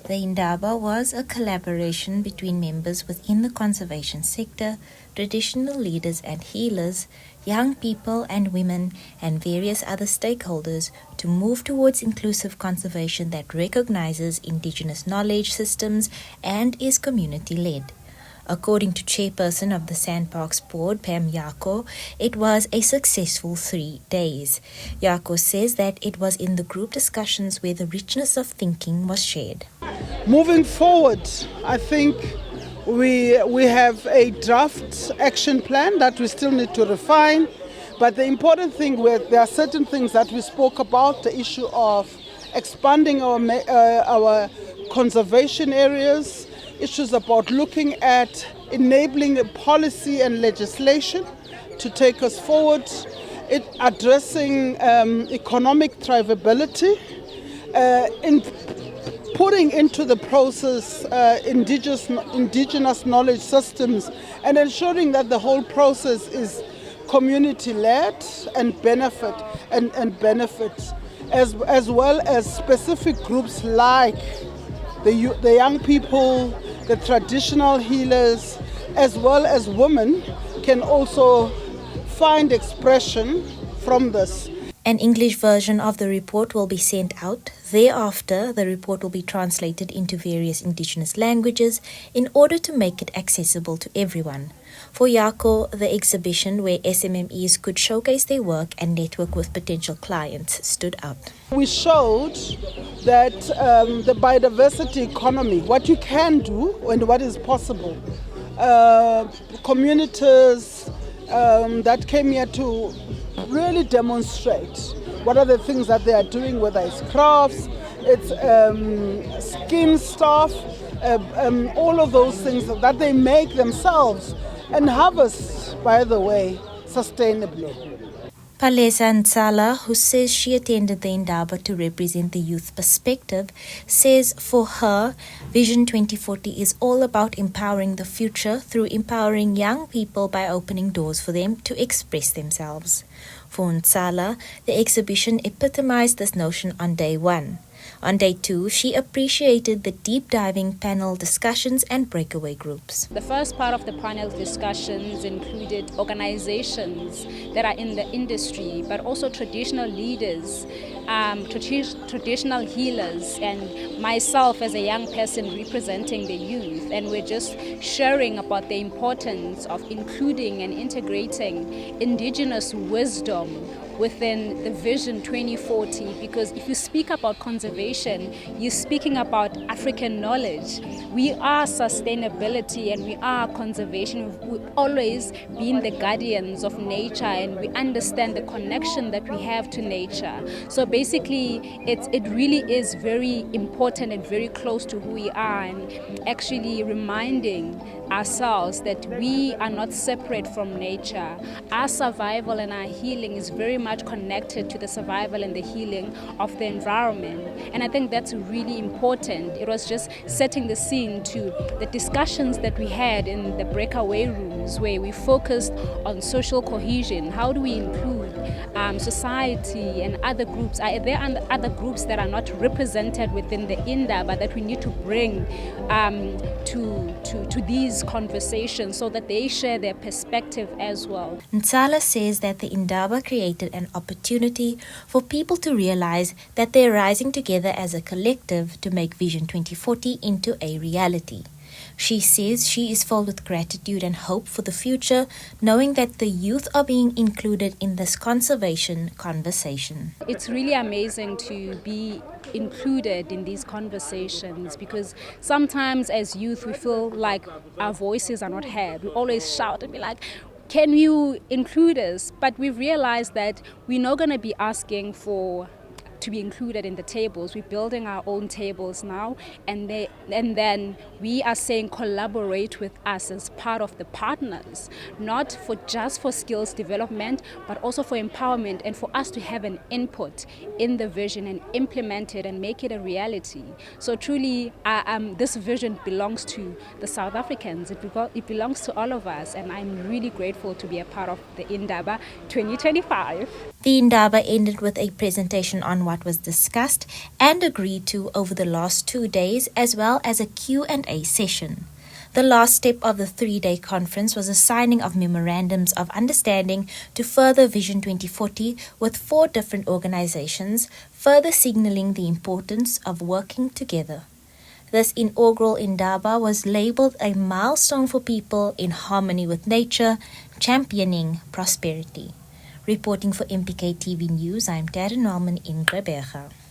The Indaba was a collaboration between members within the conservation sector, traditional leaders and healers, young people and women, and various other stakeholders to move towards inclusive conservation that recognizes indigenous knowledge systems and is community-led. According to chairperson of the Sandparks Board, Pam Yako, it was a successful 3 days. Yako says that it was in the group discussions where the richness of thinking was shared. Moving forward, I think we have a draft action plan that we still need to refine. But the important thing, there are certain things that we spoke about, the issue of expanding our conservation areas, issues about looking at enabling policy and legislation to take us forward, addressing economic thrivability, in putting into the process indigenous knowledge systems, and ensuring that the whole process is community-led and benefit, as well as specific groups like the young people, the traditional healers, as well as women can also find expression from this. An English version of the report will be sent out. Thereafter, the report will be translated into various indigenous languages in order to make it accessible to everyone. For Yako, the exhibition where SMMEs could showcase their work and network with potential clients stood out. We showed that the biodiversity economy, what you can do and what is possible. Communities that came here to really demonstrate what are the things that they are doing, whether it's crafts, it's skin stuff, all of those things that they make themselves and harvest, by the way, sustainably. Palesa Nsala, who says she attended the Indaba to represent the youth perspective, says for her, Vision 2040 is all about empowering the future through empowering young people by opening doors for them to express themselves. For Nsala, the exhibition epitomized this notion on day 1. On day 2, she appreciated the deep-diving panel discussions and breakaway groups. The first part of the panel discussions included organizations that are in the industry, but also traditional leaders, traditional healers, and myself as a young person representing the youth. And we're just sharing about the importance of including and integrating indigenous wisdom within the Vision 2040, because if you speak about conservation, you're speaking about African knowledge. We are sustainability and we are conservation. We've always been the guardians of nature and we understand the connection that we have to nature. So basically, it really is very important and very close to who we are, and actually reminding ourselves that we are not separate from nature. Our survival and our healing is very much connected to the survival and the healing of the environment. And I think that's really important. It was just setting the scene to the discussions that we had in the breakaway rooms, where we focused on social cohesion. How do we include society and other groups? Are there other groups that are not represented within the Indaba that we need to bring to these conversations so that they share their perspective as well? Nsala says that the Indaba created an opportunity for people to realize that they're rising together as a collective to make Vision 2040 into a reality. She says she is filled with gratitude and hope for the future, knowing that the youth are being included in this conservation conversation. It's really amazing to be included in these conversations, because sometimes as youth we feel like our voices are not heard. We always shout and be like, can you include us? But we've realized that we're not going to be asking to be included in the tables. We're building our own tables now, and then we are saying collaborate with us as part of the partners, not just for skills development, but also for empowerment and for us to have an input in the vision and implement it and make it a reality. So truly, this vision belongs to the South Africans. It belongs to all of us, and I'm really grateful to be a part of the Indaba 2025. The Indaba ended with a presentation on what was discussed and agreed to over the last 2 days, as well as a Q&A session. The last step of the 3-day conference was a signing of memorandums of understanding to further Vision 2040 with 4 different organizations, further signaling the importance of working together. This inaugural Indaba was labeled a milestone for people in harmony with nature, championing prosperity. Reporting for MPK TV News, I'm Taron Welman in Indaba.